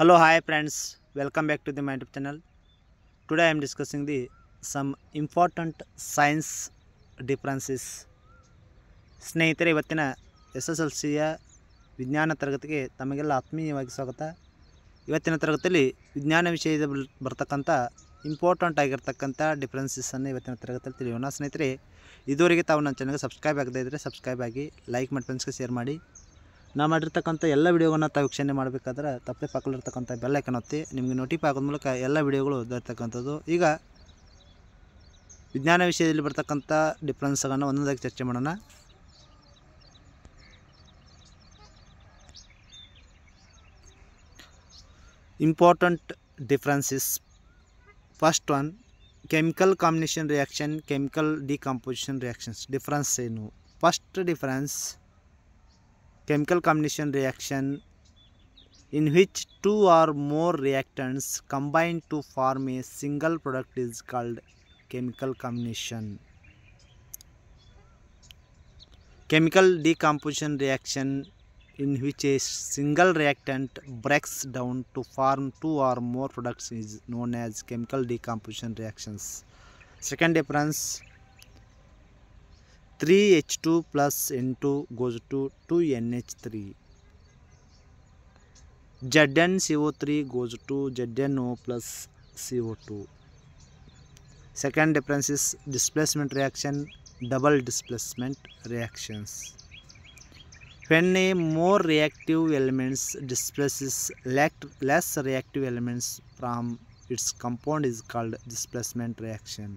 Hello, hi friends. Welcome back to my YouTube channel. Today I am discussing the some important science differences. ಸ್ನೇಹಿತರೆ ಇವತ್ತಿನ SSLCಯ ವಿಜ್ಞಾನ ತರಗತಿಗೆ ತಮಗೆಲ್ಲ ಆತ್ಮೀಯವಾಗಿ ಸ್ವಾಗತ. ಇವತ್ತಿನ ತರಗತಿಯಲ್ಲಿ ವಿಜ್ಞಾನ ವಿಷಯದ ಬರ್ತಕ್ಕಂಥ ಇಂಪಾರ್ಟೆಂಟ್ ಆಗಿರ್ತಕ್ಕಂಥ ಡಿಫರೆನ್ಸಸ್ ಅನ್ನು ಇವತ್ತಿನ ತರಗತಿಯಲ್ಲಿ ತಿಳಿಯೋಣ. ಸ್ನೇಹಿತರೆ ಇದುವರೆಗೆ ತಾವು ನನ್ನ ಚಾನಲ್ಗೆ ಸಬ್ಸ್ಕ್ರೈಬ್ ಆಗದೇ ಇದ್ದರೆ ಸಬ್ಸ್ಕ್ರೈಬ್ ಆಗಿ, ಲೈಕ್ ಮಾಡಿ, ಫ್ರೆಂಡ್ಸ್ಗೆ ಶೇರ್ ಮಾಡಿ. ನಾವು ಮಾಡಿರ್ತಕ್ಕಂಥ ಎಲ್ಲ ವಿಡಿಯೋಗಳನ್ನ ತಾವು ವೀಕ್ಷಣೆ ಮಾಡಬೇಕಾದ್ರೆ ತಪ್ಪದೆ ಪಕ್ಕದಲ್ಲಿರ್ತಕ್ಕಂಥ ಬೆಲ್ ಐಕಾನ್ ಒತ್ತಿ ನಿಮಗೆ ನೋಟಿಫೈ ಆಗೋದ ಮೂಲಕ ಎಲ್ಲ ವಿಡಿಯೋಗಳು ದೊರೆತಕ್ಕಂಥದ್ದು. ಈಗ ವಿಜ್ಞಾನ ವಿಷಯದಲ್ಲಿ ಬರ್ತಕ್ಕಂಥ ಡಿಫ್ರೆನ್ಸ್ಗಳನ್ನು ಒಂದೊಂದಾಗಿ ಚರ್ಚೆ ಮಾಡೋಣ. Important differences. First one, chemical combination reaction, chemical decomposition reactions. Difference ಏನು? First difference, chemical combination reaction in which two or more reactants combine to form a single product is called chemical combination. Chemical decomposition reaction in which a single reactant breaks down to form two or more products is known as chemical decomposition reactions. Second difference, 3H2 plus N2 goes to 2NH3. ZnCO3 goes to ZnO plus CO2. Second difference is displacement reaction, double displacement reactions. When a more reactive elements displaces less reactive elements from its compound is called displacement reaction.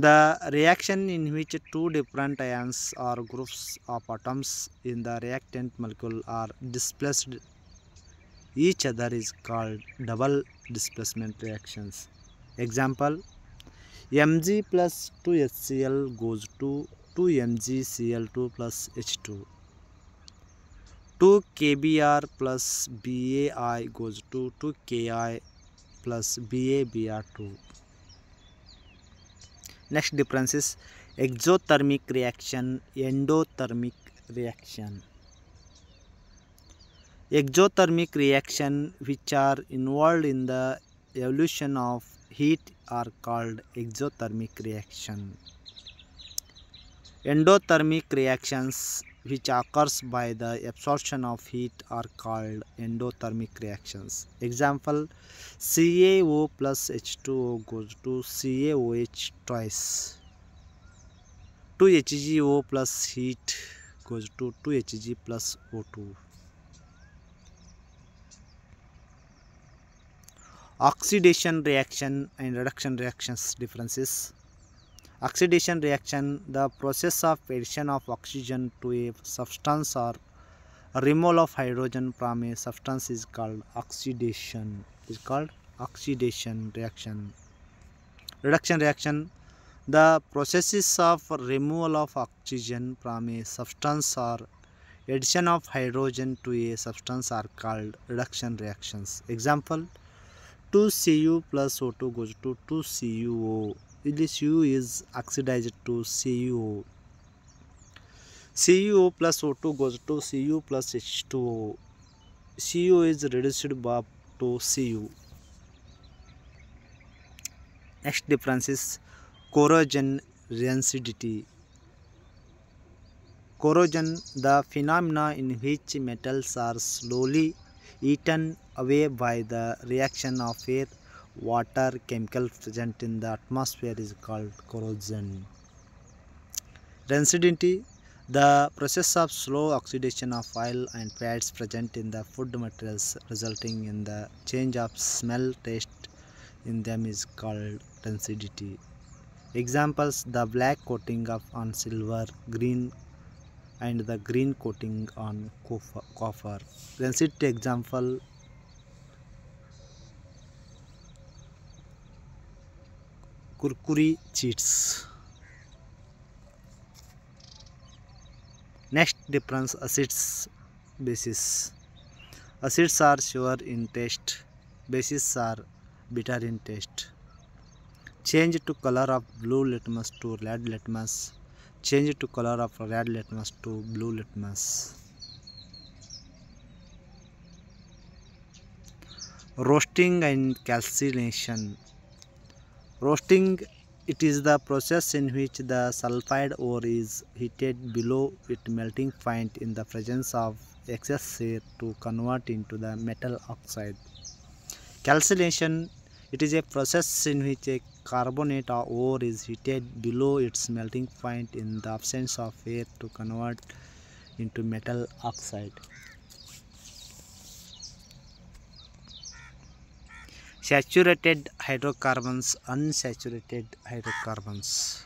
The reaction in which two different ions or groups of atoms in the reactant molecule are displaced each other is called double displacement reactions. Example, Mg plus 2HCl goes to 2MgCl2 plus H2. 2KBr plus BaI goes to 2Ki plus BaBr2. Next difference is exothermic reaction, endothermic reaction. Exothermic reaction which are involved in the evolution of heat are called exothermic reaction. Endothermic reactions which occurs by the absorption of heat are called endothermic reactions. Example, CaO plus H2O goes to CaOH twice. 2HgO plus heat goes to 2Hg plus O2. Oxidation reaction and reduction reactions differences. Oxidation reaction, the process of addition of oxygen to a substance or removal of hydrogen from a substance is called oxidation. Oxidation reaction. Reduction reaction, the processes of removal of oxygen from a substance or addition of hydrogen to a substance are called reduction reactions. Example, 2Cu plus O2 goes to 2CuO. This U is oxidized to CuO. CuO plus O2 goes to Cu plus H2O. Cu is reduced back to Cu. Next difference is corrosion rancidity. Corrosion, the phenomena in which metals are slowly eaten away by the reaction of air, water, chemicals present in the atmosphere is called corrosion. Rancidity, the process of slow oxidation of oil and fats present in the food materials resulting in the change of smell, taste in them is called rancidity. Examples, the black coating on silver, green and the green coating on copper. Rancidity example, Kurkuri cheats. Next difference, acids, bases. Acids are sour in taste, bases are bitter in taste. Change to color of blue litmus to red litmus. Change to color of red litmus to blue litmus. Roasting and calcination. Roasting, it is the process in which the sulfide ore is heated below its melting point in the presence of excess air to convert into the metal oxide. Calcination, it is a process in which a carbonate or ore is heated below its melting point in the absence of air to convert into metal oxide. Saturated hydrocarbons, unsaturated hydrocarbons.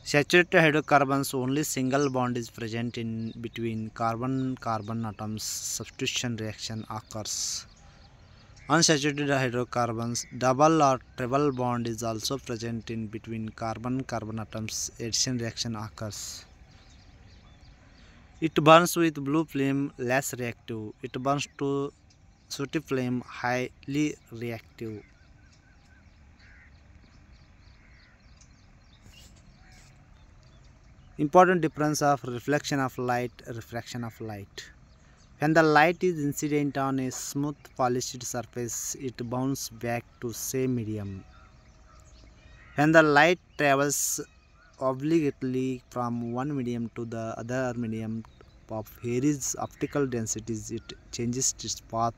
Saturated hydrocarbons, only single bond is present in between carbon-carbon atoms. Substitution reaction occurs. Unsaturated hydrocarbons, double or triple bond is also present in between carbon-carbon atoms. Addition reaction occurs. It burns with blue flame, less reactive. It burns to sooty flame, highly reactive. Important difference of reflection of light, refraction of light. When the light is incident on a smooth polished surface, it bounces back to same medium. When the light travels obliquely from one medium to the other medium of varies optical densities, it changes its path.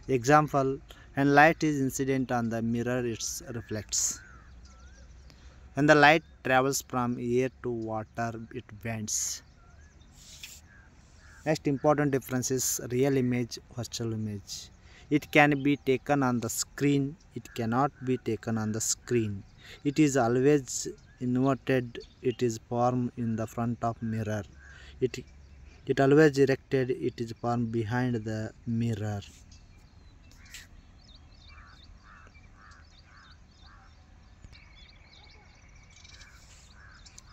Example, when light is incident on the mirror, it reflects. When the light travels from air to water, it bends. Next important difference is real image, virtual image. It can be taken on the screen, it cannot be taken on the screen. It is always inverted, it is formed in the front of mirror. It always erected, it is formed behind the mirror.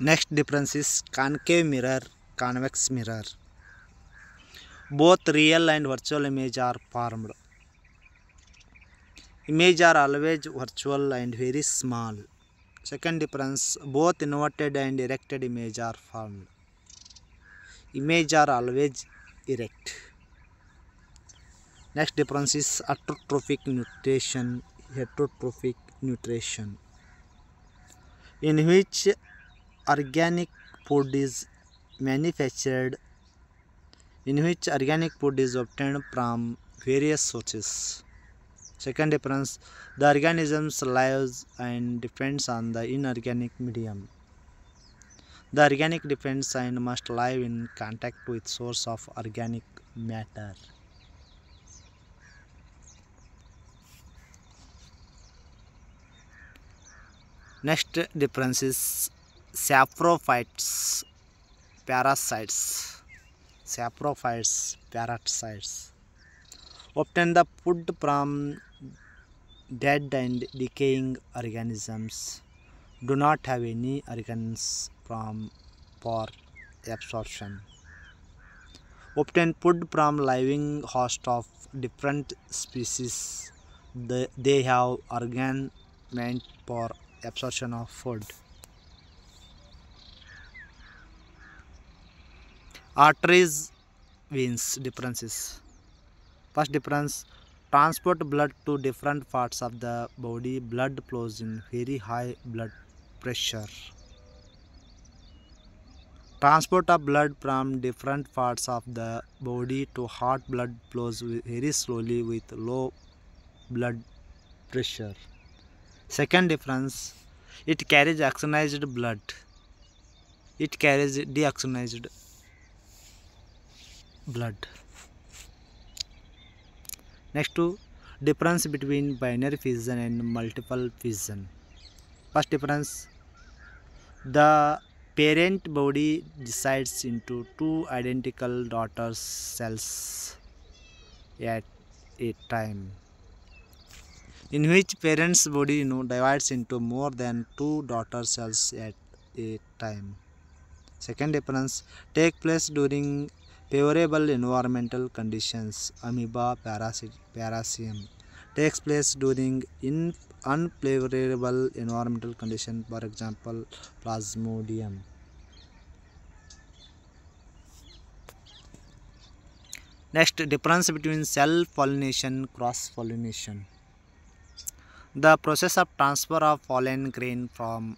Next difference is concave mirror, convex mirror. Both real and virtual image are formed. Image are always virtual and very small. Second difference, both inverted and erected image are formed. Image are always erect. Next difference is heterotrophic nutrition, heterotrophic nutrition, in which organic food is manufactured, in which organic food is obtained from various sources. Second difference, the organisms lives and depends on the inorganic medium. The organic depends and must live in contact with source of organic matter. Next difference is saprophytes, parasites. Saprophytes, parasites obtain the food from dead and decaying organisms. Do not have any organs for absorption. Obtain food from living host of different species. They have organ meant for absorption of food. Arteries, veins, differences. First difference, transport blood to different parts of the body. Blood flows in very high blood pressure. Transport of blood from different parts of the body to heart. Blood flows very slowly with low blood pressure. Second difference, it carries oxygenized blood. It carries deoxygenized blood. Next to difference between binary fission and multiple fission. First difference, the parent body decides into two identical daughter cells at a time, in which parent's body divides into more than two daughter cells at a time. Second difference, take place during favorable environmental conditions. Amoeba parasium takes place during unfavorable environmental conditions, for example Plasmodium. Next, difference between self-pollination, cross-pollination. The process of transfer of pollen grain from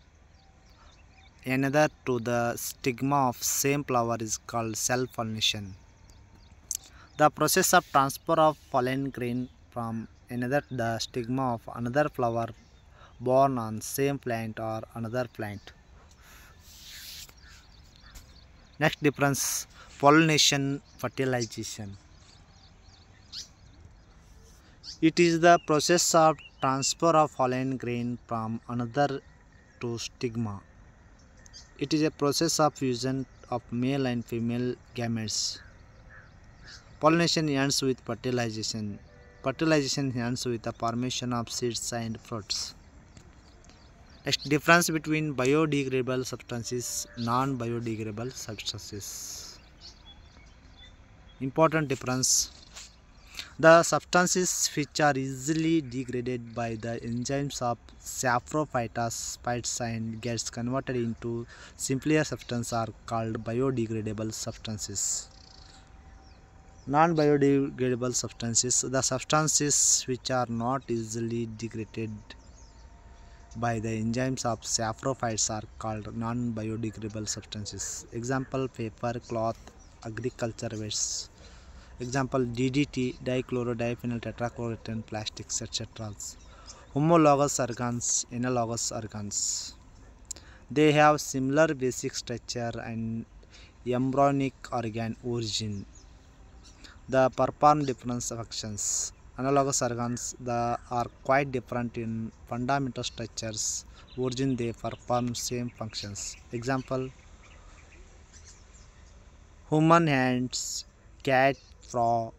another to the stigma of same flower is called self-pollination. The process of transfer of pollen grain from another to the stigma of another flower born on same plant or another plant. Next difference, pollination, fertilization. It is the process of transfer of pollen grain from another to stigma. It is a process of fusion of male and female gametes. Pollination ends with fertilization. Fertilization ends with the formation of seeds and fruits. Next, difference between biodegradable substances, non-biodegradable substances. Important difference. The substances which are easily degraded by the enzymes of saprophytes and gets converted into simpler substances are called biodegradable substances. Non-biodegradable substances, the substances which are not easily degraded by the enzymes of saprophytes are called non-biodegradable substances. Example, paper, cloth, agriculture waste. Example, DDT, dichlorodiphényl tetrachloroethane, plastics, etc. Homologous organs, analogous organs. They have similar basic structure and embryonic organ origin. The perform different functions. Analogous organs are quite different in fundamental structures. Origin, they perform same functions. Example, human hands, cat, frog,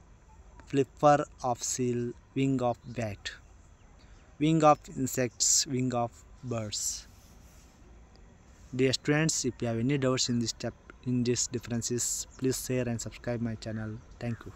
flipper of seal, wing of bat, wing of insects, wing of birds. Dear students, if you have any doubts in this differences, please share and subscribe my channel. Thank you.